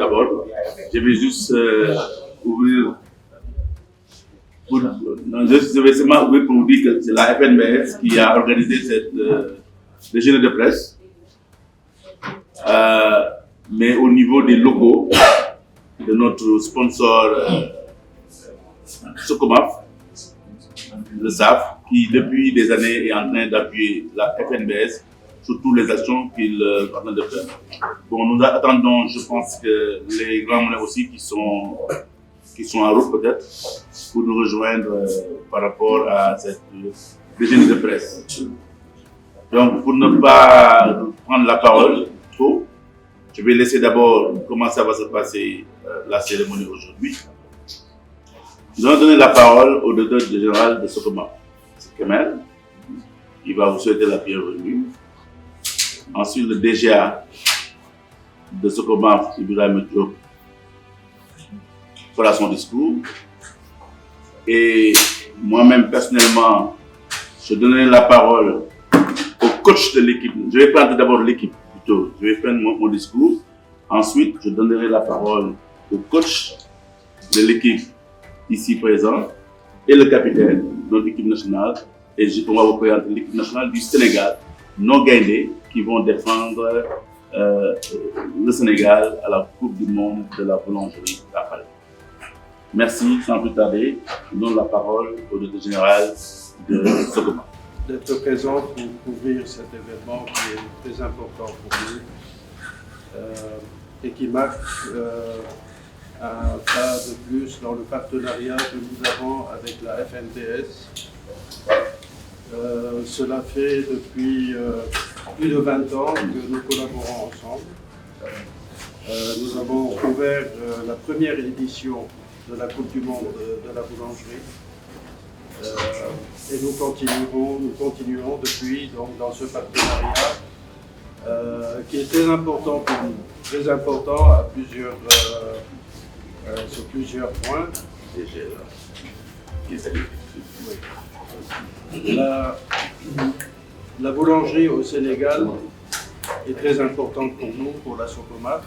d'abord. Je vais juste ouvrir. Je vais seulement ouvrir pour vous dire que c'est la FNBS qui a organisé cette déjeuner de presse. Mais au niveau des locaux de notre sponsor Socomaf, le SAF, qui depuis des années est en train d'appuyer la FNBS sur toutes les actions qu'il est en train de faire. Bon, nous attendons, je pense que les grands monnaies aussi qui sont en route peut-être pour nous rejoindre par rapport à cette déjeuner de presse. Donc, pour ne pas prendre la parole trop, je vais laisser d'abord comment ça va se passer la cérémonie aujourd'hui. Nous allons donner la parole au directeur général de Socomaf, c'est Kemel, qui va vous souhaiter la bienvenue. Ensuite, le DGA de Socomaf, Ibrahim Diop, fera son discours. Et moi-même, personnellement, je donnerai la parole au coach de l'équipe. Je vais prendre d'abord l'équipe, plutôt. Je vais prendre mon discours. Ensuite, je donnerai la parole au coach de l'équipe ici présent et le capitaine de notre équipe nationale. Et on va vous présenter l'équipe nationale du Sénégal, nos Gaïndés, qui vont défendre le Sénégal à la Coupe du Monde de la boulangerie à Paris. Merci, sans plus tarder, je donne la parole au directeur général de Socomaf. D'être présent pour couvrir cet événement qui est très important pour nous et qui marque un pas de plus dans le partenariat que nous avons avec la FNBS. Cela fait depuis plus de 20 ans que nous collaborons ensemble. Nous avons ouvert la première édition de la Coupe du Monde de la boulangerie. Et nous continuerons depuis donc, dans ce partenariat qui est très important pour nous, très important à sur plusieurs points. La boulangerie au Sénégal est très importante pour nous, pour la Socomaf,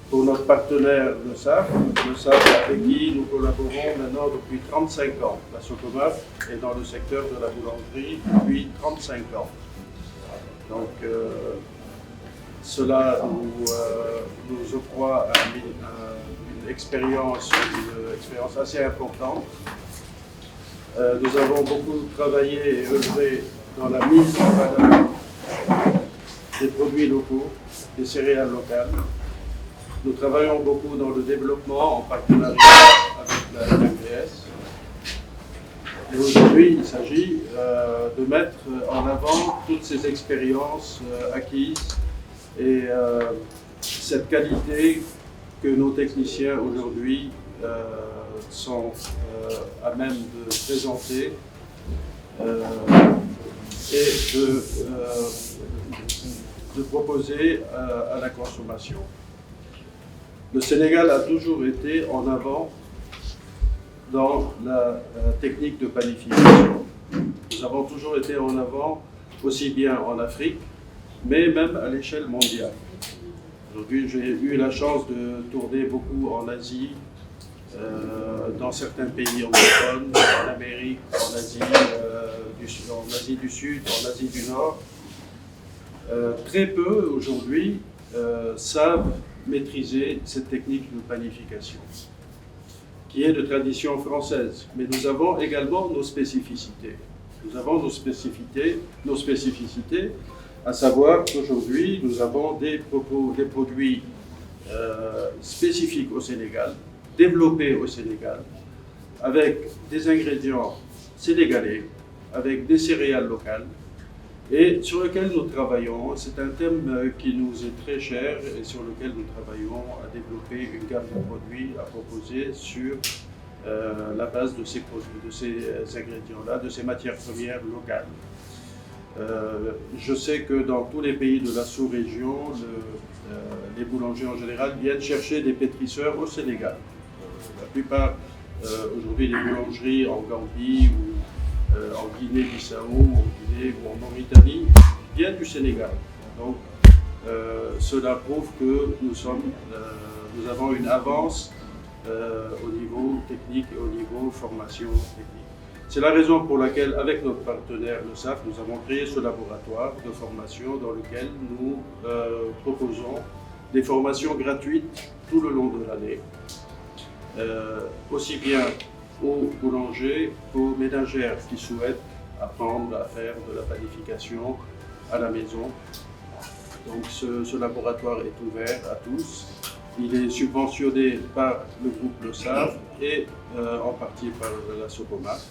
pour notre partenaire le SAF avec qui nous collaborons maintenant depuis 35 ans. La Socomaf est dans le secteur de la boulangerie depuis 35 ans. Donc cela nous octroie une expérience assez importante. Nous avons beaucoup travaillé et œuvré dans la mise en valeur des produits locaux, des céréales locales. Nous travaillons beaucoup dans le développement en partenariat avec la FNBS. Et aujourd'hui, il s'agit de mettre en avant toutes ces expériences acquises et cette qualité que nos techniciens aujourd'hui sont à même de présenter et de proposer à la consommation. Le Sénégal a toujours été en avant dans la technique de panification. Nous avons toujours été en avant, aussi bien en Afrique, mais même à l'échelle mondiale. Aujourd'hui, j'ai eu la chance de tourner beaucoup en Asie, dans certains pays anglophones, en Amérique, en Asie du Sud, en Asie du Nord. Très peu aujourd'hui savent maîtriser cette technique de panification, qui est de tradition française. Mais nous avons également nos spécificités. Nous avons nos spécificités, à savoir qu'aujourd'hui, nous avons des produits spécifiques au Sénégal, développés au Sénégal, avec des ingrédients sénégalais, avec des céréales locales, et sur lequel nous travaillons. C'est un thème qui nous est très cher et sur lequel nous travaillons à développer une gamme de produits à proposer sur la base de ces produits, de ces ingrédients-là, de ces matières premières locales. Je sais que dans tous les pays de la sous-région, les boulangers en général viennent chercher des pétrisseurs au Sénégal. La plupart, aujourd'hui, des boulangeries en Gambie ou en Guinée-Bissau, en Guinée ou en Mauritanie, viennent du Sénégal. Donc, cela prouve que nous avons une avance au niveau technique et au niveau formation technique. C'est la raison pour laquelle, avec notre partenaire, le SAF, nous avons créé ce laboratoire de formation dans lequel nous proposons des formations gratuites tout le long de l'année, aussi bien aux boulangers qu'aux ménagères qui souhaitent apprendre à faire de la panification à la maison. Donc ce laboratoire est ouvert à tous. Il est subventionné par le groupe Le SAF et en partie par la Socomaf,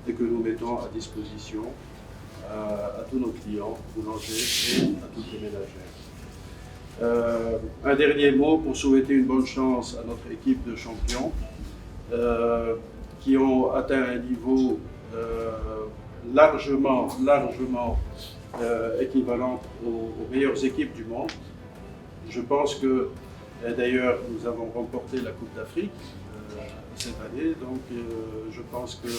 et que nous mettons à disposition à tous nos clients, boulangers et à toutes les ménagères. Un dernier mot pour souhaiter une bonne chance à notre équipe de champions qui ont atteint un niveau largement équivalent aux meilleures équipes du monde. Je pense que, d'ailleurs, nous avons remporté la Coupe d'Afrique cette année, donc je pense que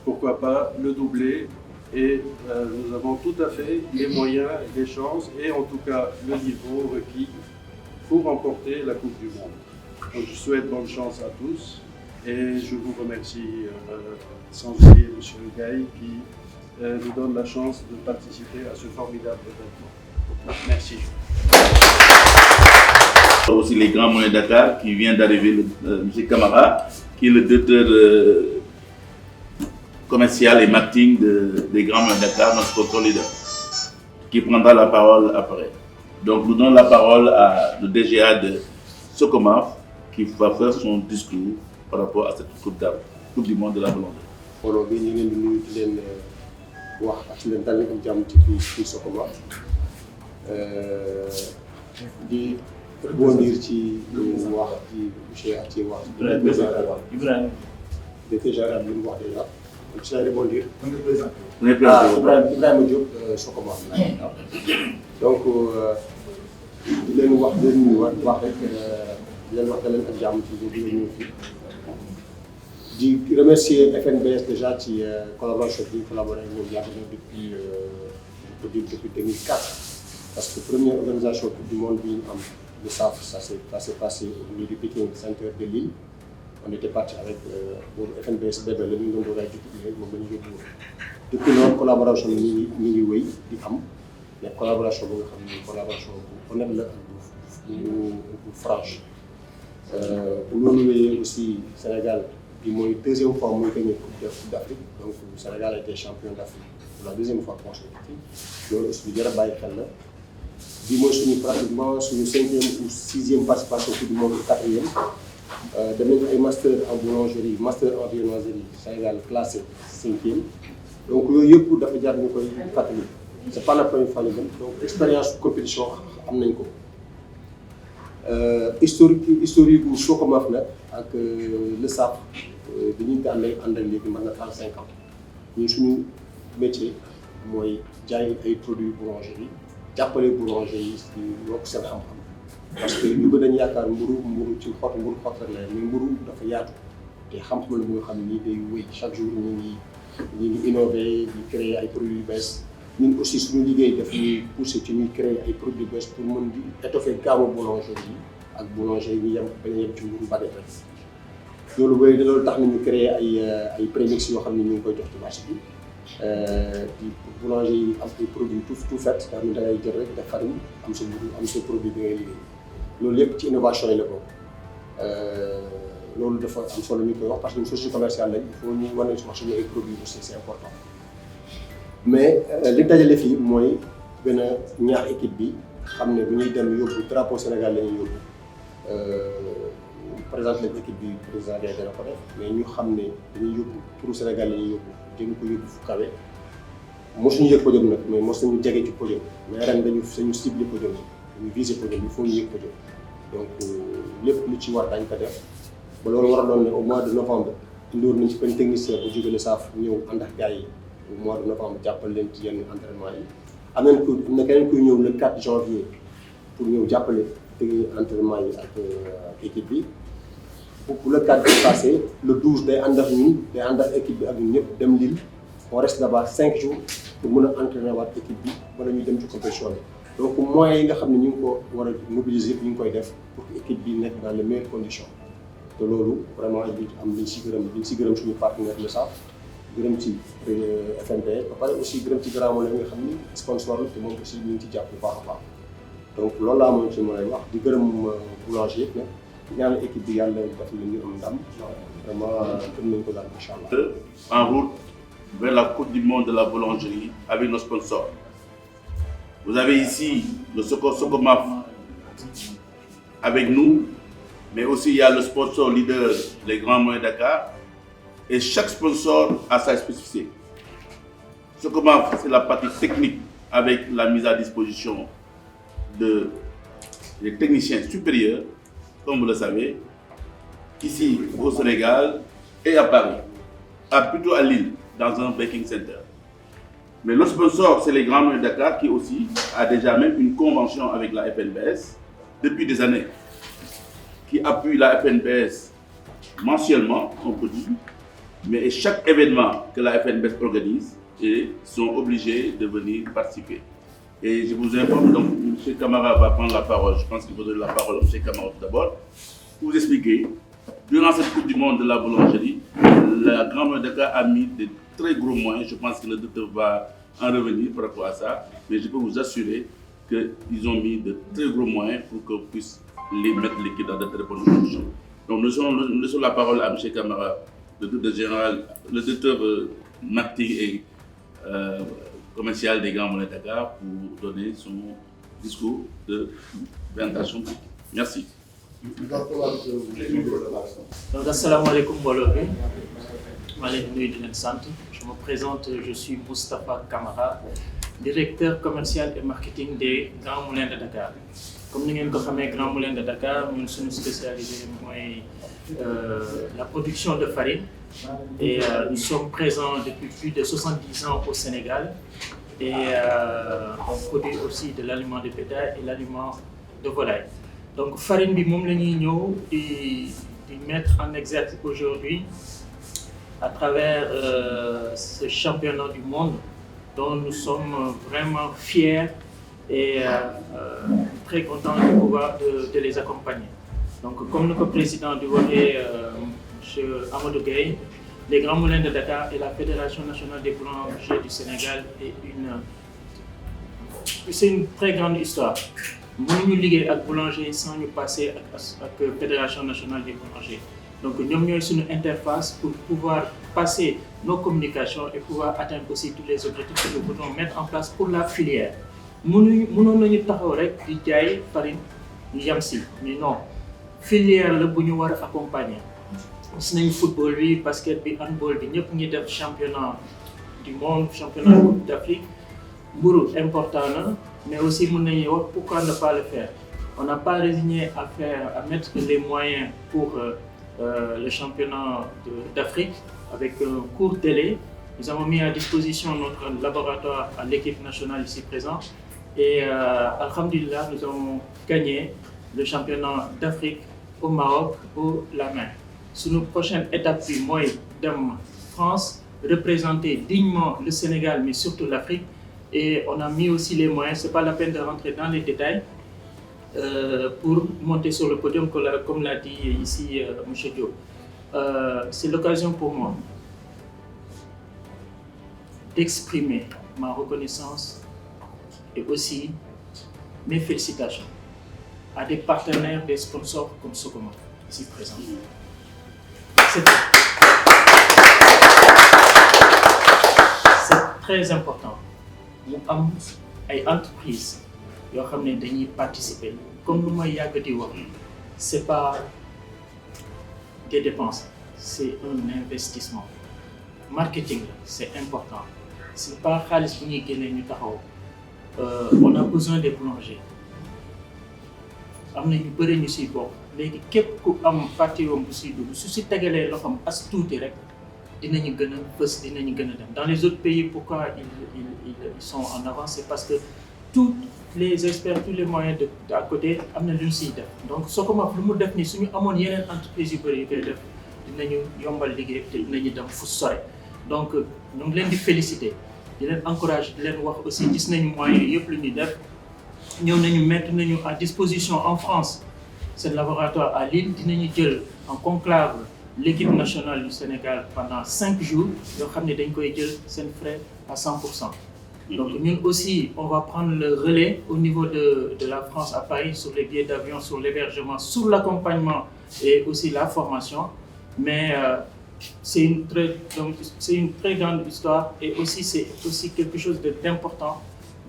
pourquoi pas le doubler, et nous avons tout à fait les moyens, les chances et en tout cas le niveau requis pour remporter la Coupe du Monde. Donc je souhaite bonne chance à tous et je vous remercie sans oublier M. Gaye qui nous donne la chance de participer à ce formidable événement. Merci. Aussi les grands moyens Dakar qui vient d'arriver, M. Camara, qui est le directeur commercial et marketing des grands moyens Dakar, notre sponsor leader, qui prendra la parole après. Donc nous donnons la parole à le DGA de Socomaf qui va faire son discours par rapport à cette Coupe du monde de la boulangerie. mbooloo bi ñu ngi leen di nuyu di leen wax ak leen dalal ak jàmm ci fii Socomaf di rebondir ci lu wax ci monsieur Athie wax. Ibrahima directeur général bi mu wax déjà ci lay rebondir. Ibrahima Diop Socomaf donc di leen wax di leen wax rek di leen wax dalal ak jàmm ci biir ñëw fii. di remercier FNBS déjà ci collaboration bi collaboré ak ñoom yàgg na depuis 2004 parce que première organisation coupe du monde bi ñu am le SAF ça s'est passé au niveau du Pikine Center de Lille on était parti avec boobu FNBS bébé la ñu doon doon ay léegi moom la ñu yóbbu depuis loolu collaboration bi ñu ngi wéy di am mais collaboration bu nga xam ne collaboration bu honnête la bu franche bu loolu wéyee aussi Sénégal bi mooy deuxième fois muy gagné Coupe d'Afrique donc le Sénégal a été champion d'Afrique pour la deuxième fois consécutive loolu aussi lu jar a bàyyi xel la bi mooy suñu pratiquement suñu 5e ou 6e participation Coupe du monde 4e dem nañu ay master en boulangerie master en viennoiserie Sénégal classé 5e donc yooyu yëpp dafa jar ñu koy fàttali c'est pas la première fois ñu dem donc expérience compétition am nañ ko historique bu Socomaf nag ak le SAF bi ñu àndal léegi mën na 35 ans ñun suñu métier mooy jaay ay produits boulangerie jàppale boulanger yi ci yokk seen xam-xam parce que ñu bëgg dañu yaakaar mburu ci mburu xott rek la mais mburu dafa yaatu te xam-xam la bu nga xam ne nii day wéy chaque jour ñu ngi innover di créer ay produits yu bees ñun aussi suñu liggéey daf ñuy pousser ci ñuy créer ay produits yu bees pour mën di étoffer gamme boulangerie yi ak boulanger yi ñu yem bañ a yem ci mburu baguette rek loolu wéy de loolu tax na ñu créer ay prémix yoo xam ne ñu ngi koy jox ci marché bi di boulanger yi am ay produits tout fait nga xam ne da ngay jël rek def farine am sa mburu am sa produit bi ngay liggéey loolu yëpp ci innovation yi la ko loolu dafa am solo ñu koy wax parce que une société commerciale lañ il faut ñu wane su marché bi ay produits aussi c'est important mais li dajale fii mooy gën a ñaax équipe bi xam ne bu ñuy dem yóbbu drapeau Sénégal la ñuy yóbbu par exemple équipe bi président Gaye dana ko def mais ñu xam ne dañuy yóbbu pour Sénégal la ñuy yóbbu jëm ko yóbbu fu kawe mosuñu yëg podium nag mais mos nañu jege ci podium mais ren dañu ciblé podium dañu visé podium il faut ñu yëg podium donc lépp lu ci war dañ ko def ba loolu war a doon ne au mois de novembre indoor nañ ci benn technicien bu jóge le SAF ñëw ànd ak gars yi au mois de novembre jàppal leen ci yenn entraînement yi am na keneen kuy ñëw le 4 janvier pour ñëw jàppale technique entraînement yi ak équipe bi bu le 4 bi passé le 12 day ànd ak ñun day ànd ak équipe bi ak ñun ñëpp dem Lille on reste là-bas 5 jours pour mën a entraîner waat équipe bi wala ñuy dem ci compétition bi donc moyens yi nga xam ne ñu ngi ko war a mobiliser ñu ngi koy def pour que équipe bi nekk dans les meilleures conditions te loolu vraiment di am liñ si gërëm suñu partenaire le SAF gërëm ci FNB ba pare aussi gërëm ci Grands Moulins nga xam ni sponsor la te moom aussi ñu ngi ci jàpp bu baax a baax donc loolu laa amoon ci mën a wax di gërëm boulanger yëpp nag ñaanal équipe bi yàlla def la ñu am ndam vraiment gën nañ ko daal incha allah. En route vers la Coupe du Monde de la boulangerie avec nos sponsors. Vous avez ici le Socomaf avec nous, mais aussi il y a le sponsor leader, les Grands Moulins de Dakar, et chaque sponsor a sa spécificité. Socomaf, c'est la partie technique avec la mise à disposition des techniciens supérieurs, comme vous le savez, ici au Sénégal et à Paris, plutôt à Lille, dans un baking center. Mais le sponsor, c'est les Grands Moulins de Dakar qui aussi a déjà même une convention avec la FNBS depuis des années, qui appuie la FNBS mensuellement, on peut dire, mais chaque événement que la FNBS organise, ils sont obligés de venir participer. Et je vous informe, donc M. Camara va prendre la parole, je pense qu'il faut donner la parole à M. Camara tout d'abord, pour vous expliquer, durant cette Coupe du Monde de la boulangerie, la Grande Moulin de Dakar a mis de très gros moyens, je pense que le docteur va en revenir par rapport à ça, mais je peux vous assurer qu'ils ont mis de très gros moyens pour qu'on puisse les mettre l'équipe dans de très bonnes conditions. Donc nous laissons la parole à M. Camara, le directeur général, le docteur marketing et commercial des Grands Moulins de Dakar pour donner son discours de présentation. Merci. Donc, assalamu alaikum mbooloo bi maa leen di nuyu di leen sant. Je me présente, je suis Moustapha Camara, directeur commercial et marketing des Grands Moulins de Dakar. Comme ni ngeen ko xamee Grands Moulins de Dakar ñun suñu spécialité mooy la production de farine et nous sommes présents depuis plus de 70 ans au Sénégal et on produit aussi de l'aliment de bétail et l'aliment de volaille. Donc farine bi moom la ñuy ñëw di mettre en exergue aujourd'hui à travers ce championnat du monde dont nous sommes vraiment fiers et très contents de pouvoir de les accompagner. Donc comme le président du waxee M. Amadou Gueye, les Grands Moulins de Dakar et la Fédération nationale des boulangers du Sénégal c'est une très grande histoire. Mënuñu liggéey ak boulanger sans ñu passer ak Fédération nationale des boulangers. Donc ñoom ñooy suñu interface pour pouvoir passer nos communications et pouvoir atteindre aussi tous les objectifs que nous voulons mettre en place pour la filière. Mënoon nañu taxaw rek di jaay farine ñu yam si, mais non, filière la bu ñu war a accompagner. Gis nañu football bi, basket bi, handball bi ñëpp ngi def championnat du monde, championnat d'Afrique. Mburu important na, mais aussi mën nañu wax pourquoi ne pas le faire. On n'a pas résigné à mettre les moyens pour le championnat d'Afrique avec un court délai. Nous avons mis à disposition notre laboratoire à l'équipe nationale ici présente et alhamdulillah, nous avons gagné le championnat d'Afrique au Maroc au la main. Sur notre prochaine étape, moi, dem France, représenter dignement le Sénégal, mais surtout l'Afrique. Et on a mis aussi les moyens, ce n'est pas la peine de rentrer dans les détails, pour monter sur le podium, comme l'a dit ici M. Diop. C'est l'occasion pour moi d'exprimer ma reconnaissance et aussi mes félicitations à des partenaires, des sponsors comme Socomaf, ici présents. C'est très important. Mu am ay entreprises yoo xam ne dañuy participer comme lu may yàgg di wax c'est pas des dépenses, c'est un investissement. Marketing la, c'est important. C'est pas xaalis bu ñuy génnee ñu taxaw. On a besoin des boulangers. Am na ñu bëri ñu siy bokk léegi képp ku am partie yoom bu siy dugg su si tegalee loxoom as tuuti rek dinañu gën a bës dinañu gën a dem. Dans les autres pays, pourquoi ils sont en avance, c'est parce que tous les experts, tous les moyens à côté am na lu ñu siy def. Donc Socomaf lu mu def ni suñu amoon yeneen entreprise yu bëri yu koy def dinañu yombal liggéey te dinañu dem fu sore. Donc ñu ngi leen di féliciter di leen encourager di leen wax aussi gis nañu moyens yëpp lu ñuy def nous mettre à disposition en France ce laboratoire à Lille, dinañu jël en conclave l'équipe nationale du Sénégal pendant 5 jours, nous avons des frais à 100%. Donc nous aussi, on va prendre le relais au niveau de la France à Paris sur les billets d'avion, sur l'hébergement, sur l'accompagnement et aussi la formation. Mais c'est une très grande histoire et aussi c'est aussi quelque chose d'important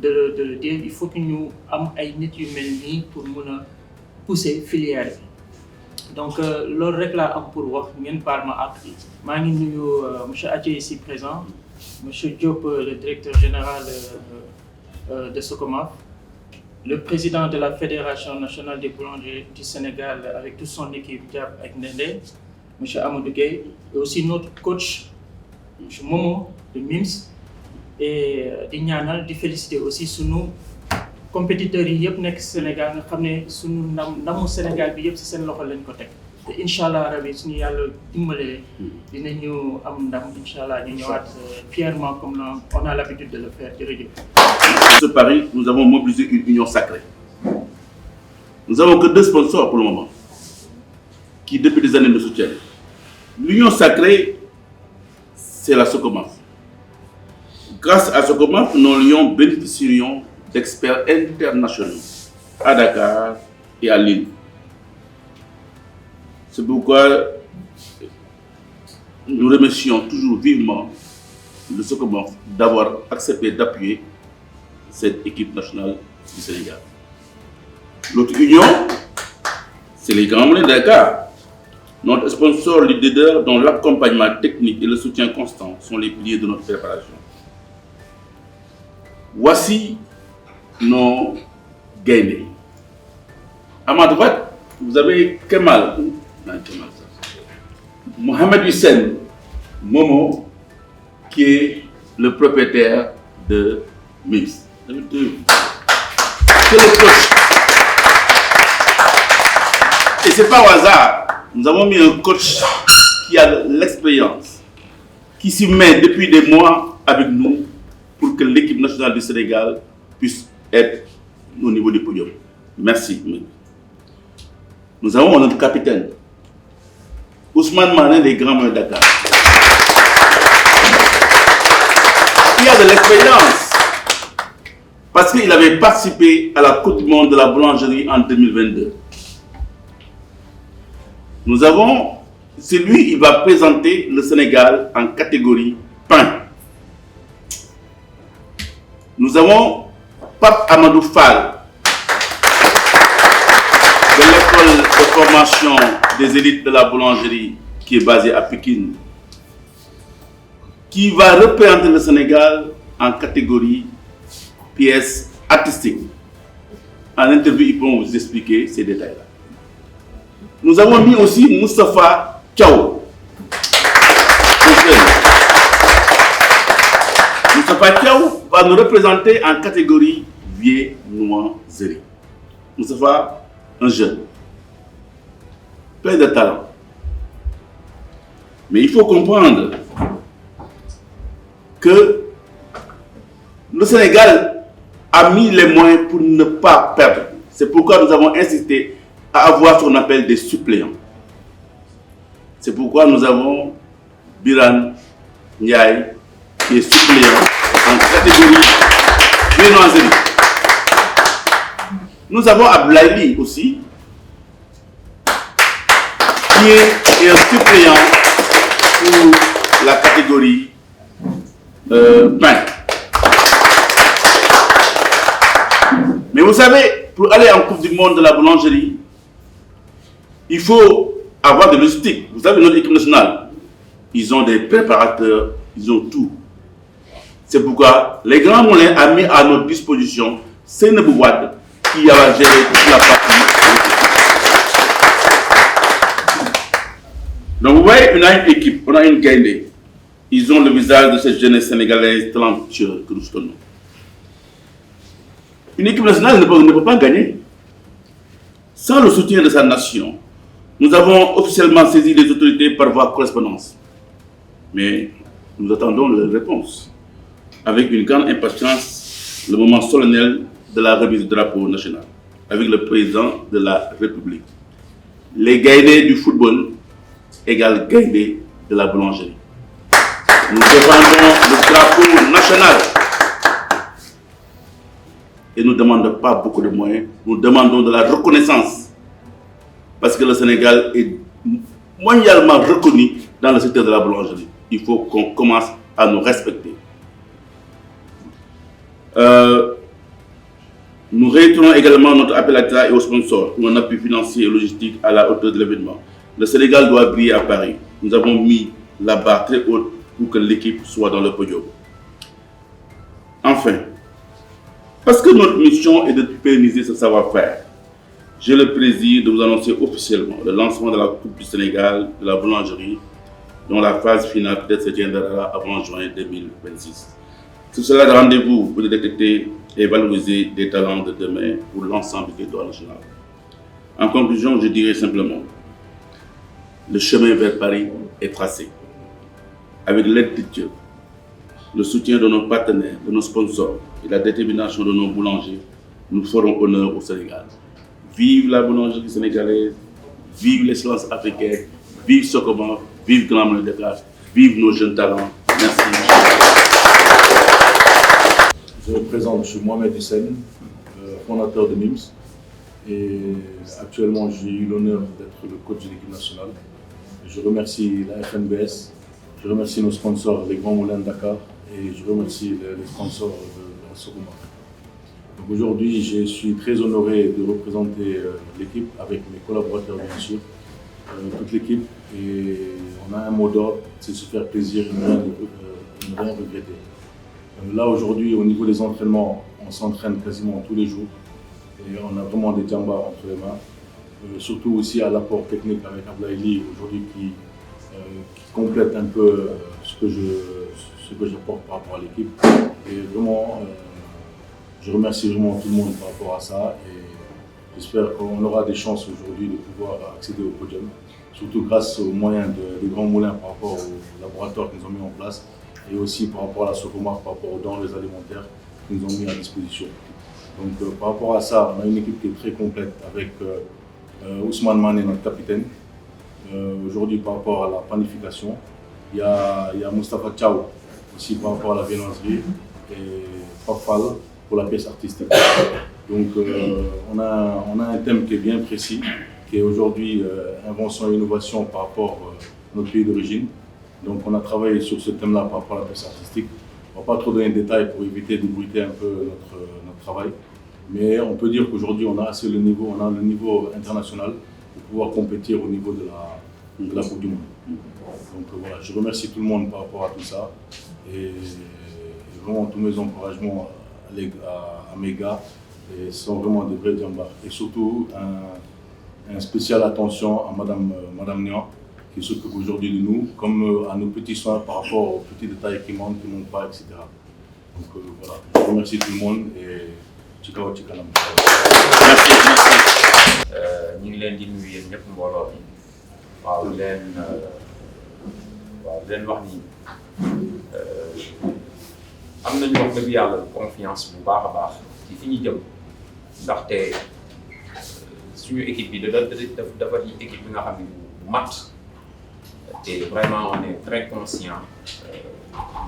de le dire. Il faut que nous ayons des nit pour pousser filière. Donc, le règle là pour voir, nous parlons avec M. Adjé ici présent, M. Diop, le directeur général de Socomaf, le président de la Fédération nationale des boulangers du Sénégal avec toute son équipe Diab avec Ndende, M. Amadou Gueye, et aussi notre coach, M. Momo de MIMS, et de féliciter aussi sur nous. Compétiteurs yi yëpp nekk Sénégal nga xam ne suñu ndamu Sénégal bi yëpp ci seen loxo lañ ko teg te incha rabi suñu yàlla dimbalee dinañu am ndam incha ñu ñëwaat fièrement comme on a l'habitude de le faire jërëjëf. Pour ce pari, nous avons mobilisé une union sacrée. Nous n'avons que 2 sponsors pour le moment qui depuis des années nous soutiennent. L'union sacrée, c'est la Socomaf. Grâce à Socomaf, nos lions bénéficierions d'experts internationaux à Dakar et à Lille. C'est pourquoi nous remercions toujours vivement le Socomaf d'avoir accepté d'appuyer cette équipe nationale du Sénégal. L'autre union, c'est les Grands Moulins de Dakar. Notre sponsor leader dont l'accompagnement technique et le soutien constant sont les piliers de notre préparation. Voici nos gagnés. À ma droite, vous avez Kemal. Mohamed Hussein Momo, qui est le propriétaire de MIMS. C'est le coach. Et c'est pas au hasard. Nous avons mis un coach qui a l'expérience, qui s'y met depuis des mois avec nous pour que l'équipe nationale du Sénégal puisse être au niveau du podium. Merci. Nous avons notre capitaine, Ousmane Mané des Grands Moulins de Dakar, qui a de l'expérience parce qu'il avait participé à la Coupe du Monde de la boulangerie en 2022. Nous avons, c'est lui, il va présenter le Sénégal en catégorie pain. Nous avons Pape Amadou Fall de l'école de formation des élites de la boulangerie qui est basée à Pékin, qui va représenter le Sénégal en catégorie pièces artistiques. En interview, ils pourront vous expliquer ces détails-là. Nous avons mis aussi Moustapha Tchao. Moustapha Tchao va nous représenter en catégorie viennoiserie. Moustapha, un jeune, plein de talent. Mais il faut comprendre que le Sénégal a mis les moyens pour ne pas perdre. C'est pourquoi nous avons insisté à avoir ce qu'on appelle des suppléants. C'est pourquoi nous avons Biran Ndiaye qui est suppléant en catégorie viennoiserie. Nous avons Ablaïli aussi qui est un suppléant pour la catégorie pain. Mais vous savez, pour aller en Coupe du Monde de la boulangerie, il faut avoir de logistique. Vous savez, notre équipe nationale, ils ont des préparateurs, ils ont tout. C'est pourquoi les Grands Moulins ont mis à notre disposition Seynabou Wade qui a géré toute la partie. Donc vous voyez, on a une équipe, on a une gagnée. Ils ont le visage de cette jeunesse sénégalaise talentueuse que nous tenons. Une équipe nationale ne peut pas gagner sans le soutien de sa nation. Nous avons officiellement saisi les autorités par voie correspondance. Mais nous attendons leur réponse. Avec une grande impatience, le moment solennel de la remise du drapeau national avec le président de la République. Les gaïnés du football égale gaïnés de la boulangerie. Nous défendons le drapeau national et nous ne demandons pas beaucoup de moyens, nous demandons de la reconnaissance parce que le Sénégal est mondialement reconnu dans le secteur de la boulangerie. Il faut qu'on commence à nous respecter. Nous réitérons également notre appel à l'État et aux sponsors pour un appui financier et logistique à la hauteur de l'événement. Le Sénégal doit briller à Paris. Nous avons mis la barre très haute pour que l'équipe soit dans le podium. Enfin, parce que notre mission est de pérenniser ce savoir-faire, j'ai le plaisir de vous annoncer officiellement le lancement de la Coupe du Sénégal de la boulangerie, dont la phase finale peut-être se tiendra avant juin 2026. C'est cela le rendez-vous pour détecter et valoriser des talents de demain pour l'ensemble du territoire national. En conclusion, je dirais simplement, le chemin vers Paris est tracé. Avec l'aide de Dieu, le soutien de nos partenaires, de nos sponsors et la détermination de nos boulangers, nous ferons honneur au Sénégal. Vive la boulangerie sénégalaise, vive l'excellence africaine, vive Socomar, vive Grand Moulin de Dakar, vive nos jeunes talents. Merci. Je me présente, je suis Mohamed Hissène, fondateur de NIMS. Et actuellement, j'ai eu l'honneur d'être le coach de l'équipe nationale. Je remercie la FNBS, je remercie nos sponsors, les Grands Moulins de Dakar, et je remercie les sponsors de la Socomar. Donc aujourd'hui, je suis très honoré de représenter l'équipe avec mes collaborateurs, bien sûr, toute l'équipe. Et on a un mot d'ordre, c'est se faire plaisir et ne rien regretter. Là aujourd'hui, au niveau des entraînements, on s'entraîne quasiment tous les jours et on a vraiment des djambas entre les mains. Surtout aussi à l'apport technique avec Ablaïli aujourd'hui qui complète un peu ce que je porte par rapport à l'équipe. Et vraiment, je remercie vraiment tout le monde par rapport à ça et j'espère qu'on aura des chances aujourd'hui de pouvoir accéder au podium, surtout grâce aux moyens des Grands Moulins par rapport au laboratoire qu'ils ont mis en place et aussi par rapport à la Socomar, par rapport aux denrées alimentaires qu'ils nous ont mis à disposition. Donc par rapport à ça, on a une équipe qui est très complète avec Ousmane Mané, notre capitaine. Aujourd'hui par rapport à la planification, il y a Moustapha Tchao aussi par rapport à la viennoiserie et Papal pour la pièce artistique. Donc on a un thème qui est bien précis, qui est aujourd'hui invention et innovation par rapport à notre pays d'origine. Donc on a travaillé sur ce thème-là par rapport à la pièce artistique. On ne va pas trop donner de détails pour éviter de bruiter un peu notre travail. Mais on peut dire qu'aujourd'hui on a le niveau international pour pouvoir compétir au niveau de la Coupe du Monde. Donc voilà, je remercie tout le monde par rapport à tout ça. Et vraiment tous mes encouragements à mes gars. Et ce sont vraiment des vrais djambas. Et surtout un spécial attention à Madame Nian, qui s'occupe aujourd'hui de nous, comme à nos petits soins par rapport aux petits détails qui manquent pas, etc. Donc voilà, je remercie tout le monde et Chikao Chikalam. Merci. ñu ngi leen di nuyu yéen ñëpp mbooloo mi waaw leen wax ni am nañu wax dëgg yàlla confiance bu baax a baax ci fi ñu jëm ndaxte suñu équipe bi dafa di équipe bi nga xam ne bu mat te vraiment on est très conscient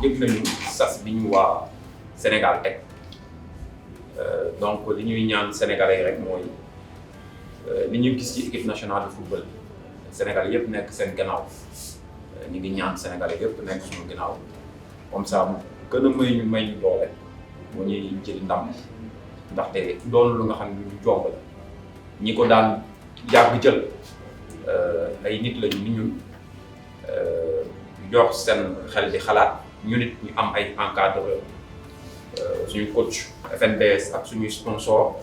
yëg nañu sas bi ñu waa Sénégal teg donc li ñuy ñaan Sénégalais rek mooy li ñu gis ci équipe nationale de football Sénégal yëpp nekk seen gannaaw ñu ngi ñaan Sénégalais yëpp nekk suñu gannaaw comme ça gën a may ñu doole moo ñuy jëli ndam ndaxte doon lu nga xam ne ñu jomb la ñi ko daan yàgg jël ay nit lañu ni ñun jox seen xel di xalaat ñu nit ñu am ay encadreur suñu coach FNBS ak suñuy sponsor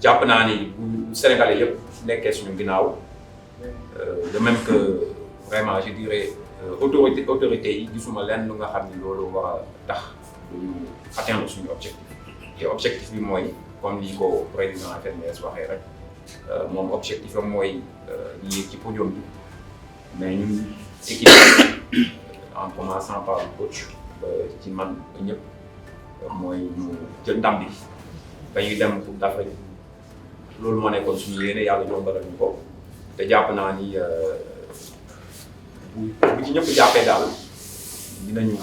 jàpp naa ni bu Sénégalais yëpp nekkee suñu ginnaaw de même que vraiment je dirais autorité yi gisuma lenn lu nga xam ni loolu war a tax ñu atteindre suñu objectif te objectif bi mooy comme ni ko président FNBS waxee rek moom objectif am mooy ñu yéeg ci podium bi mais ñun équipe en commençant par le coach ci man ñëpp mooy ñu jël ndam bi ba ñuy dem Coupe d'Afrique loolu moo nekkoon suñu yéene yàlla yombalal ñu ko te jàpp naa ni bu ci ñëpp jàppee daal dinañu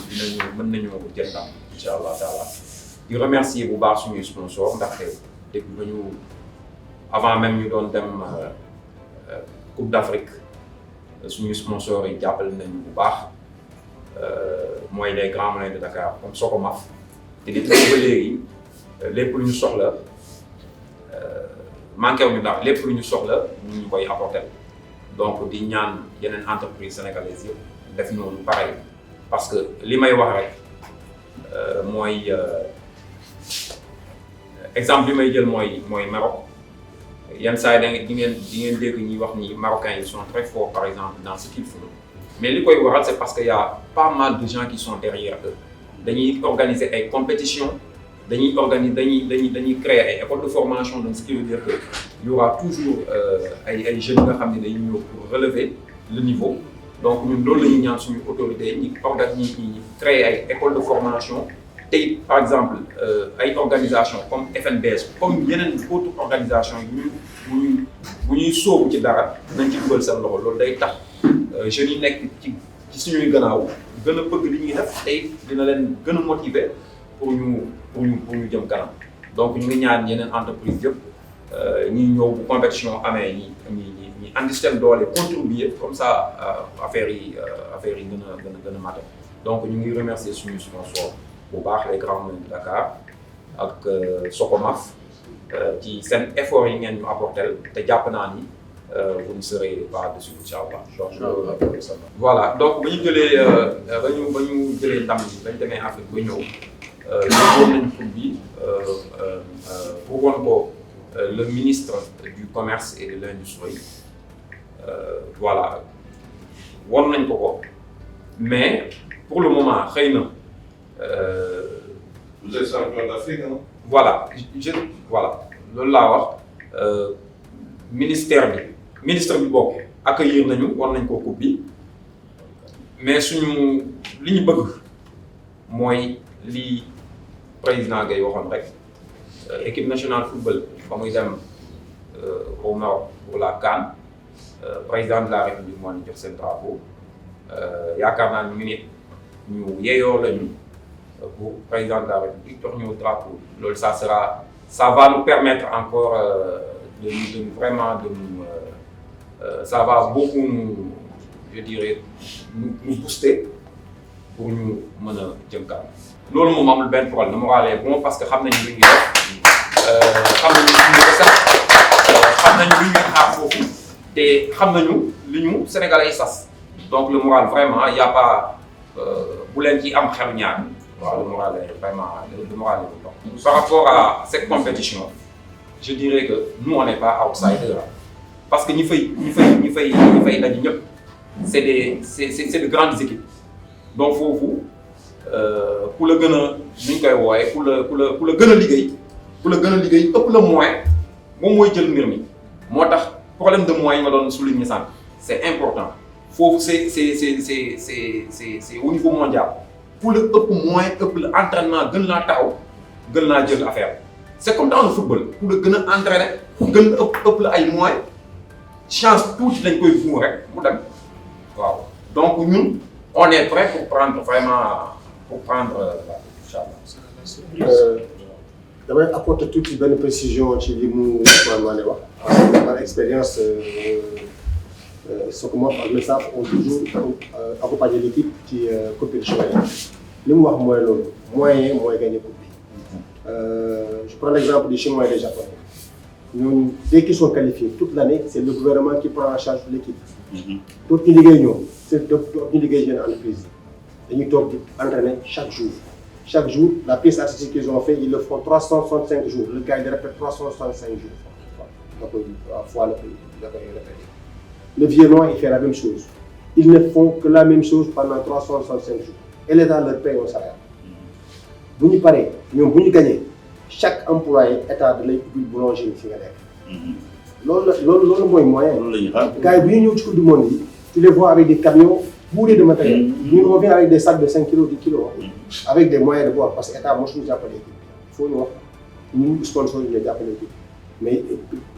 mën nañu jël ndam incha allah taala di remercier bu baax suñuy sponsor ndaxte depuis ba ñu avant même ñu doon dem Coupe d'Afrique suñuy sponsors yi jàppale nañu bu baax mooy les grands moulins de Dakar comme Socomaf te di tëj ba léegi lépp lu ñu soxla manqué wu ñu daal lépp lu ñu soxla ñu koy apporter donc di ñaan yeneen entreprise sénégalaise yëpp def noonu pareil parce que li may wax rek mooy exemple bi may jël mooy Maroc yenn saa yi da ngeen dégg ñuy wax ni Marocains ils sont très forts par exemple dans ce qu'ils font mais li koy waral c'est parce que y a pas mal de gens qui sont derrière eux dañuy organiser ay compétitions dañuy créer ay écoles de formation donc ce qui veut dire que il y aura toujours ay jeunes nga xam ne dañuy ñëw pour relever le niveau donc ñun loolu la ñuy ñaan suñu autorités ñi créer ay écoles de formation tey par exemple ay organisations comme FNBS comme yeneen autres organisations bu ñuy sóobu ci dara nañ ci dugal seen loxo loolu day tax jeunes yi nekk ci suñuy gannaaw gën a bëgg li ñuy def tey dina leen gën a motiver pour ñu jëm kanam donc ñu ngi ñaan yeneen entreprise yëpp ñi ñëw bu compétition amee ñi andi seen doole contribuer comme ça affaire yi gën a matal donc ñu ngi remercier suñu sponsor bu baax les grands moulins de Dakar ak Socomaf ci seen effort yi ngeen ñu apporter te jàpp naa ni vous ne serez pas dessus inchallah donc voilà donc ba ñu jëlee ndam bi ba ñu demee Afrique ba ñëw yóbboon nañu coupe bi pour woon ko le ministre du commerce et de l'industrie voilà won nañ ko mais pour le moment xëy na vous êtes champion d'Afrique hein? Voilà loolu laa wax ministre bi bokk accueillir nañu war nañ ko coupe bi mais suñu li ñu bëgg mooy li président Gueye waxoon rek équipe nationale football ba muy dem au Maroc pour la CAN président de la République moo ñu jox seen drapeau yaakaar naa ñu yeeyoo lañu pour président de la République jox ñu drapeau loolu ça va nous permettre encore ça va beaucoup je dirais nous booster pour ñu mën a jëm kanam loolu moom amul benn problème na moral est bon parce que xam nañu lu ñuy def xam nañu suñu recette xam nañu lu ñuy xaar foofu te xam nañu li ñu Sénégalais yi sas donc le moral vraiment y a pas bu leen ci am xelu ñaar waaw le moral est vraiment bon. Par rapport à cette compétition je dirais que nous on n'est pas outsider parce que ñi fay daje ñëpp c'est de grandes équipes donc foofu ku la gën a ñu koy wooye ku la gën a liggéey ëpp la moyen moom mooy jël mbir mi moo tax problème de moyens nga doon souligner sànq c'est important foofu c'est au niveau mondial ku la ëpp moyen ëpp la entraînement gën laa taxaw gën laa jël affaire c'est comme dans le football ku la gën a entraîner gën la ëpp la ay moyens chance tuuti lañ koy fuur rek mu dem waaw donc ñun on est prêt pour prendre inchallah. damay apporter tuuti benn précision ci li mu Mané wax par expérience Socomaf ak le SAF ont toujours accompagné l'équipe ci compétition yi li mu wax mooy loolu moyen mooy gagner coupe bi je prends l'exemple des Chinois et des Japonais ñooñu dès qu'ils sont qualifiés toute l'année c'est le gouvernement qui prend en charge l'équipe d'autres ñu liggéey ñoom c'est d'autres ñu liggéey jeune entreprise dañuy toog di entraîner chaque jour la pièce artistique qu'ils ont fait ils le font 365 jours le gars il répète 365 jours da koy fois la koy répéter le Viennois il fait la même chose ils ne font que la même chose pendant 365 jours et l'État leur paye un salaire bu ñu paree ñoom bu ñu gagné chaque employé état da lay ubbil boulangerie fi nga nekk loolu mooy moyen gars yi bu ñu ñëw ci coupe du monde yi tu les vois avec des camions bourré de matériel. Nous on vient avec des sacs de 5 kg, 10 kg, avec des moyens de boire, parce que l'État, moi, je nous appelle l'équipe. Il faut nous voir. Nous, sponsors, nous appelons l'équipe. Mais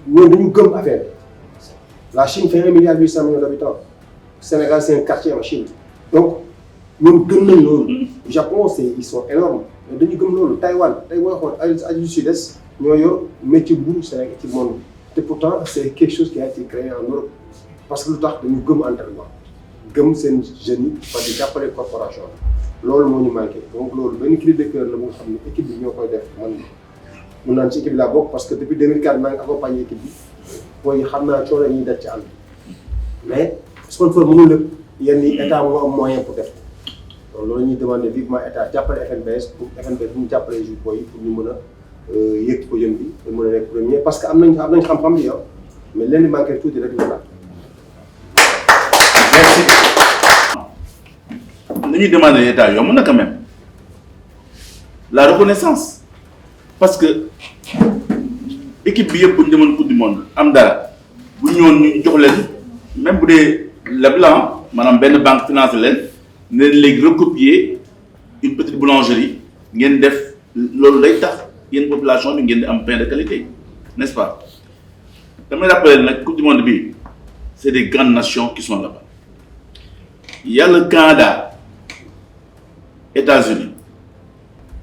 nous, nous sommes affaire. La Chine fait 1,8 milliard d'habitants. Le Sénégal, c'est un quartier en Chine. Donc, nous sommes le Japon, ils sont énormes. Mais nous sommes le Taïwan, du Sud-Est, nous avons un métier bourg Sénégal tout le monde. Et pourtant, c'est quelque chose qui a été créé en Europe. Parce que nous sommes entraînement. Nous sommes jeunes, parce que nous avons les corporations. C'est ce qui nous manque. Donc, c'est un cri de cœur, l'équipe de l'Union européenne. Nous avons une équipe là parce que depuis 2004, nous avons accompagné l'équipe. Nous avons une équipe. Mais, sponsor mënul il y a des états moyens pour faire. Donc, nous demandons vivement l'État d'appeler FNBS pour nous appeler les joueurs pour nous mener à podium et nous être premier. Parce que nous avons un champion, mais l'un manque tout de résultats. Merci. Nous demandons à l'État, il y a quand même la reconnaissance. Parce que l'équipe bi pour ñu Coupe du monde am dara bu ñëwoon ñu jox leen même bu dee leb la maanaam benn banque financé leen ne léegi recopier une petite boulangerie ngeen def loolu lay tax yéen population bi ngeen di am pain de qualité, n'est-ce pas? Damay rappeler nag Coupe du monde bi c'est des grandes nations qui sont là-bas. Il y a le Canada, États-Unis,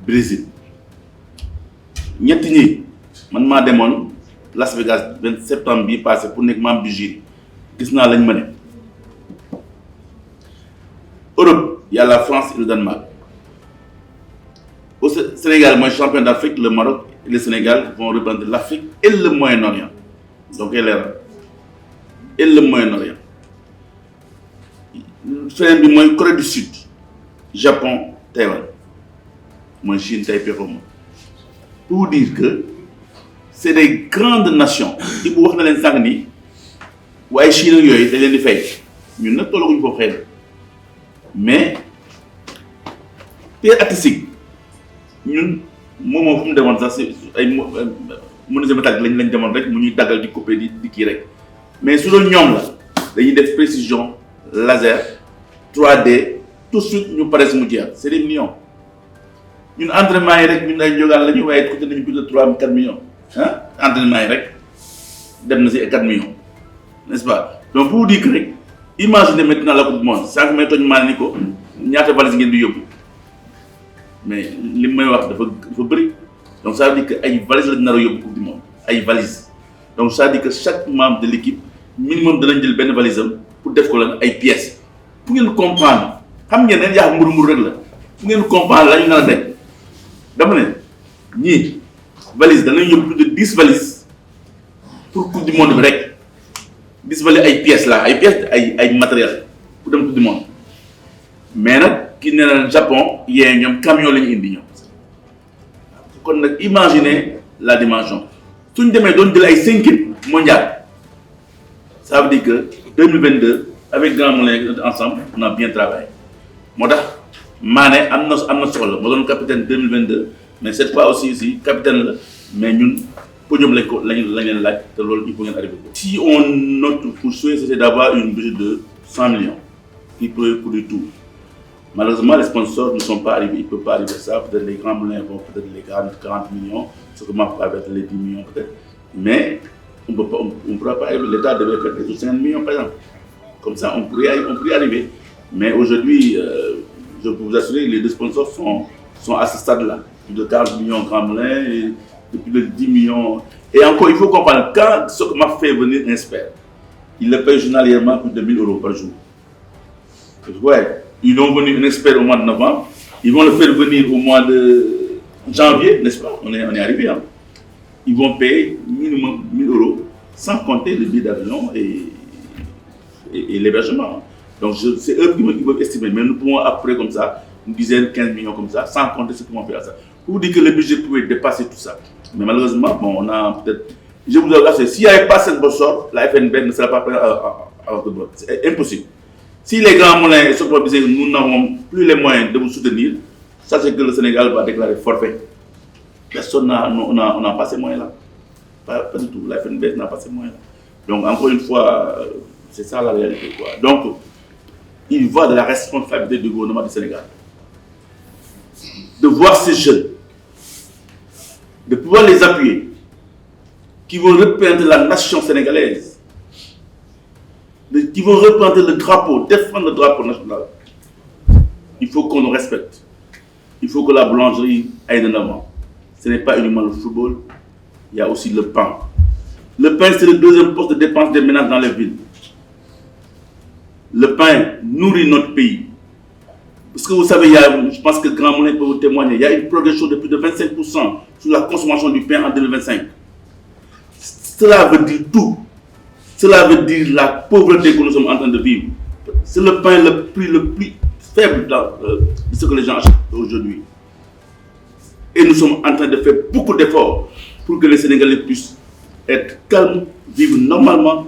Brésil. ñetti ñi man maa demoon Las Vegas 20 septembre bii passé pour nekk membre du jury gis naa lañ ma ne Europe il y a la France et le Danemark. Au Sénégal mooy champion d'Afrique, le Maroc et le Sénégal vont représenter l'Afrique et le Moyen-Orient. Donc elle est là. Et le Moyen-Orient. Feneen bi mooy Corée du Sud, Japon, Taïwan mooy Chine, Taipei, Rome. Pour dire que c'est des grandes nations. Il faut que les gens disent que Chine est dañ leen di fay ñun nag tollaguñ foofu xëy na mais pierre artistique ñun moom fu mu demoon sax ay menuisier métallique lañ demoon rek mu ñuy daggal di couper di kii rek mais su doon ñoom la dañuy def précision laser 3D tout de suite ñu pare mu jeex c'est des millions. Ñun entraînement yi rek ñun ay jógaan la ñu waaye coûté nañu plus de 3-4 millions ah entraînement yi rek dem na si 4 millions n'est-ce pas? Donc pour dire que rek imaginez maintenant la Coupe du monde sànq may tooñ maa ni ko ñaata valise ngeen di yóbbu mais li may wax dafa bëri donc ça veut dire que ay valise lañ nar a yóbbu Coupe du monde ay valise donc ça veut dire que chaque membre de l'équipe minimum danañ jël benn valise am pour def ko lan ay pièces pour ngeen comprendre xam ngeen ne yaa mburu rek la pour ngeen comprendre la ñu nar a def. dama ne ñii valise danañ yóbbu plus de 10 valises pour Coupe du monde bi rek 10 valises ay pièces la ay pièces ay matériel pour dem Coupe du monde mais nag ki ne na Japon yee ñoom camion la ñu indi ñoom kon nag imaginez la dimension suñ demee doon jël ay 5e mondial ça veut dire que 2022 avec Grand Moulin ensemble on a bien travaillé moo tax Mané am na soxla moo doon capitaine 2022 mais cette fois aussi capitaine la mais ñun podium lañ leen laaj te loolu il faut ngeen arriver ko. Si notre souhait c'était d'avoir une budget de 100 millions qui pourrait couvrir tout. Malheureusement les sponsors ne sont pas arrivés, ils ne peuvent pas arriver à ça, peut-être les grands moulins vont peut-être les 40 millions, ce que moi avec les 10 millions peut-être, mais on ne pourra pas arriver, l'État devrait faire des 50 millions par exemple. Comme ça on pourrait y arriver. Mais aujourd'hui, je peux vous assurer que les deux sponsors sont à ce stade-là. Plus de 40 millions Grand Moulin et plus de 10 millions. Et encore, il faut comprendre, quand ce que m'a fait venir un expert, il le paye journalièrement plus de 1 000 € par jour. Ouais, ils ont venu un expert au mois de novembre, ils vont le faire venir au mois de janvier, n'est-ce pas? On est arrivé. Hein? Ils vont payer minimum 1 000 € sans compter le billet d'avion et l'hébergement. Donc c'est eux qui peuvent estimer, mais nous pouvons après comme ça, une dizaine, 15 millions comme ça, sans compter ce qu'ils vont faire à ça. Pour dire que le budget pouvait dépasser tout ça. Mais malheureusement, bon, on a peut-être... Je vous assure, s'il n'y avait pas cette bossor, la FNB ne serait pas prête à votre bloc. C'est impossible. Si les grands moulins sont proposés, nous n'avons plus les moyens de vous soutenir, sachez que le Sénégal va déclarer forfait. Personne n'a pas ces moyens-là. Pas du tout. La FNB n'a pas ces moyens-là. Donc, encore une fois, c'est ça la réalité, quoi. Donc, il va de la responsabilité du gouvernement du Sénégal. De voir ces jeunes, de pouvoir les appuyer, qui vont représenter la nation sénégalaise, qui vont représenter le drapeau, défendre le drapeau national. Il faut qu'on nous respecte. Il faut que la boulangerie aille de l'avant. Ce n'est pas uniquement le football, il y a aussi le pain. Le pain, c'est le deuxième poste de dépense des ménages dans les villes. Le pain nourrit notre pays. Parce que vous savez, je pense que Grand Moulin peut vous témoigner, il y a une progression de plus de 25% sur la consommation du pain en 2025. Cela veut dire tout. Cela veut dire la pauvreté que nous sommes en train de vivre. C'est le pain le plus faible de ce que les gens achètent aujourd'hui. Et nous sommes en train de faire beaucoup d'efforts pour que les Sénégalais puissent être calmes, vivre normalement.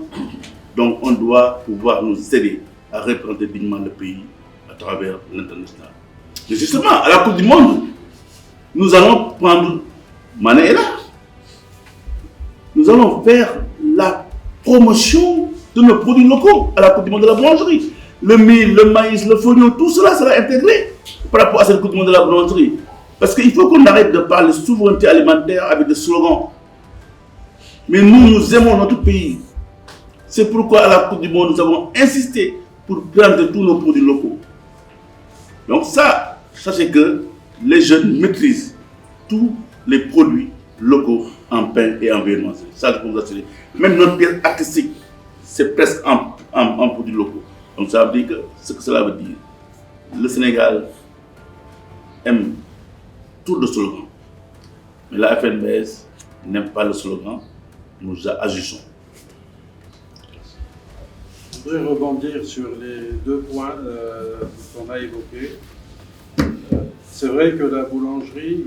Donc on doit pouvoir nous aider à représenter dignement le pays à travers l'international. Mais justement, à la Coupe du Monde, nous allons prendre Mané et là. Nous allons faire la promotion de nos produits locaux à la Coupe du Monde de la boulangerie. Le mil, le maïs, le fonio, tout cela sera intégré par rapport à cette Coupe du Monde de la boulangerie. Parce qu'il faut qu'on arrête de parler de souveraineté alimentaire avec des slogans. Mais nous aimons notre pays. C'est pourquoi à la Coupe du Monde, nous avons insisté pour prendre tous nos produits locaux. Donc ça, sachez que les jeunes maîtrisent tous les produits locaux en pain et en véhémence. Ça, je peux vous assurer. Même notre pièce artistique, c'est presque en produits locaux. Donc ça veut dire que ce que cela veut dire, le Sénégal aime tout le slogan. Mais la FNBS n'aime pas le slogan, nous agissons. Je voudrais rebondir sur les deux points qu'on a évoqués. C'est vrai que la boulangerie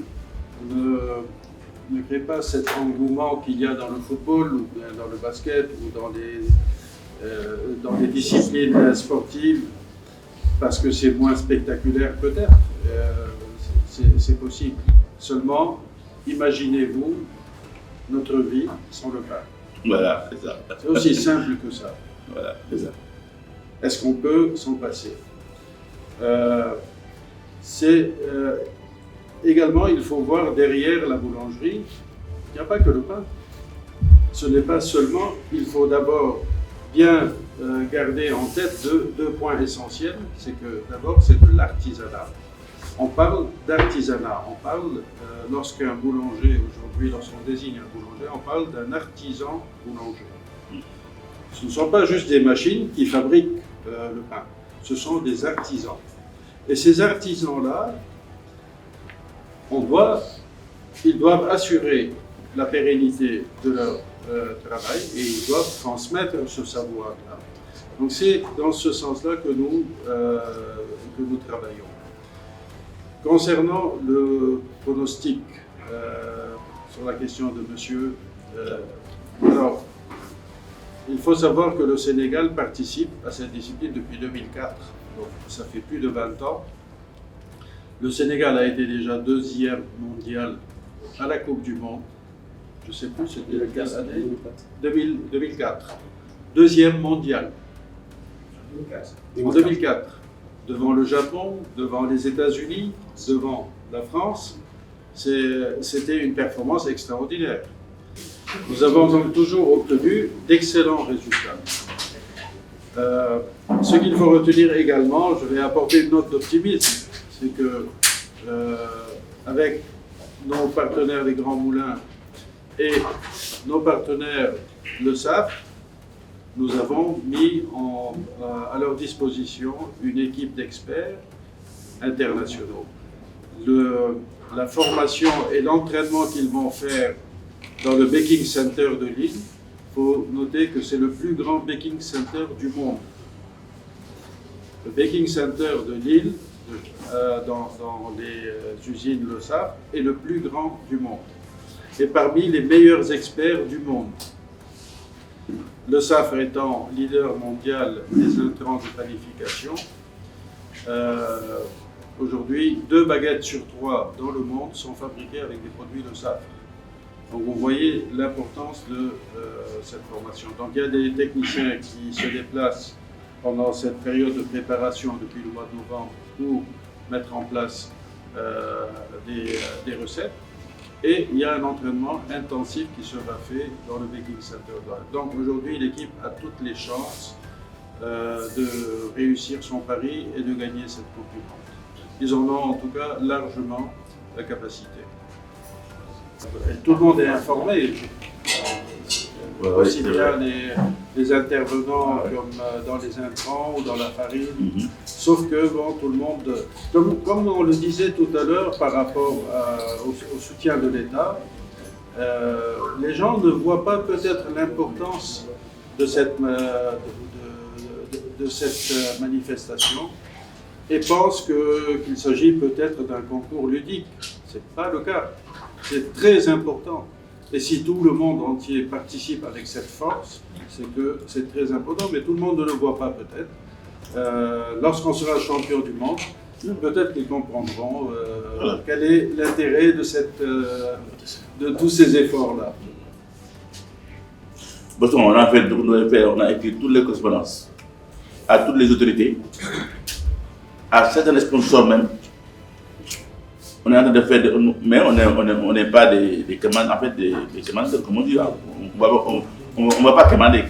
ne crée pas cet engouement qu'il y a dans le football ou bien dans le basket ou dans les disciplines sportives parce que c'est moins spectaculaire peut-être. C'est possible. Seulement, imaginez-vous notre vie sans le pain. Voilà, c'est ça. C'est aussi simple que ça. Voilà, c'est ça. Est-ce qu'on peut s'en passer? Également, il faut voir derrière la boulangerie, il n'y a pas que le pain. Ce n'est pas seulement, il faut d'abord bien garder en tête deux points essentiels. C'est que d'abord, c'est de l'artisanat. On parle d'artisanat. On parle, lorsqu'un boulanger, aujourd'hui, lorsqu'on désigne un boulanger, on parle d'un artisan boulanger. Ce ne sont pas juste des machines qui fabriquent le pain. Ce sont des artisans. Et ces artisans-là, ils doivent assurer la pérennité de leur travail et ils doivent transmettre ce savoir-là. Donc c'est dans ce sens-là que nous travaillons. Concernant le pronostic sur la question de monsieur, alors, il faut savoir que le Sénégal participe à cette discipline depuis 2004, donc ça fait plus de 20 ans. Le Sénégal a été déjà deuxième mondial à la Coupe du Monde. Je ne sais plus, c'était quelle année 2004. Deuxième mondial. En 2004. Devant le Japon, devant les États-Unis, devant la France. C'était une performance extraordinaire. Nous avons donc toujours obtenu d'excellents résultats. Ce qu'il faut retenir également, je vais apporter une note d'optimisme, c'est que avec nos partenaires les Grands Moulins et nos partenaires le SAF, nous avons mis à leur disposition une équipe d'experts internationaux. La formation et l'entraînement qu'ils vont faire dans le Baking Center de Lille, il faut noter que c'est le plus grand Baking Center du monde. Le Baking Center de Lille, dans les usines Le SAF, est le plus grand du monde et parmi les meilleurs experts du monde. Le SAF étant leader mondial des intrants de panification, aujourd'hui, 2 baguettes sur 3 dans le monde sont fabriquées avec des produits Le SAF. Donc vous voyez l'importance de cette formation. Donc il y a des techniciens qui se déplacent pendant cette période de préparation depuis le mois de novembre pour mettre en place des recettes. Et il y a un entraînement intensif qui sera fait dans le Baking Center. Donc aujourd'hui, l'équipe a toutes les chances de réussir son pari et de gagner cette Coupe du Monde. Ils en ont en tout cas largement la capacité. Et tout le monde est informé, aussi bien les intervenants comme dans les intrants ou dans la farine, sauf que bon, tout le monde, comme on le disait tout à l'heure par rapport au soutien de l'État, les gens ne voient pas peut-être l'importance de cette manifestation et pensent qu'il s'agit peut-être d'un concours ludique. Ce n'est pas le cas. C'est très important. Et si tout le monde entier participe avec cette force, c'est que c'est très important, mais tout le monde ne le voit pas peut-être. Lorsqu'on sera champion du monde, peut-être qu'ils comprendront quel est l'intérêt de tous ces efforts-là. Bon, on a écrit toutes les correspondances à toutes les autorités, à certains sponsors même. On est en train de faire, mais on n'est pas des commandes, en fait, des commandes, comme on dit, on ne va pas commander.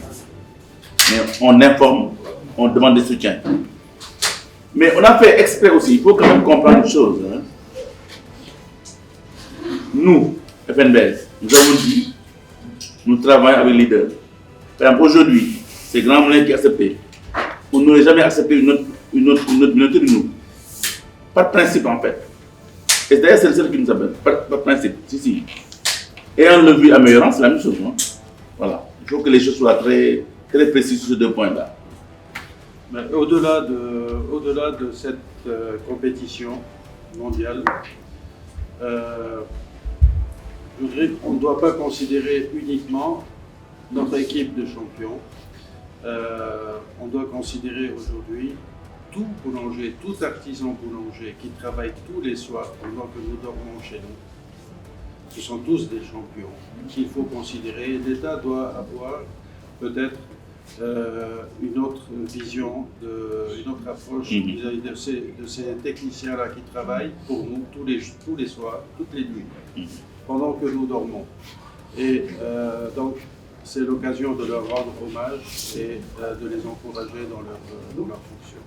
Mais on informe, on demande des soutiens. Mais on a fait exprès aussi, il faut quand même comprendre une chose. Hein. Nous, FNBS, nous avons dit, nous travaillons avec les leaders. Par exemple, aujourd'hui, c'est Grand Moulin qui a accepté. On n'aurait jamais accepté une autre minorité de nous. Par principe, en fait. Et d'ailleurs, c'est le seul qui nous appelle, par principe. Si. Et en le vu améliorant, c'est la même chose. Hein? Voilà. Il faut que les choses soient très, très précises sur ces deux points-là. Au-delà de cette compétition mondiale, je voudrais qu'on ne doit pas considérer uniquement notre équipe de champions. On doit considérer aujourd'hui tout boulanger, tout artisan boulanger qui travaille tous les soirs pendant que nous dormons chez nous. Ce sont tous des champions qu'il faut considérer. L'État doit avoir peut-être une autre vision, une autre approche vis-à-vis de ces techniciens-là qui travaillent pour nous tous les soirs, toutes les nuits, pendant que nous dormons. Et donc, c'est l'occasion de leur rendre hommage et de les encourager dans leur fonction.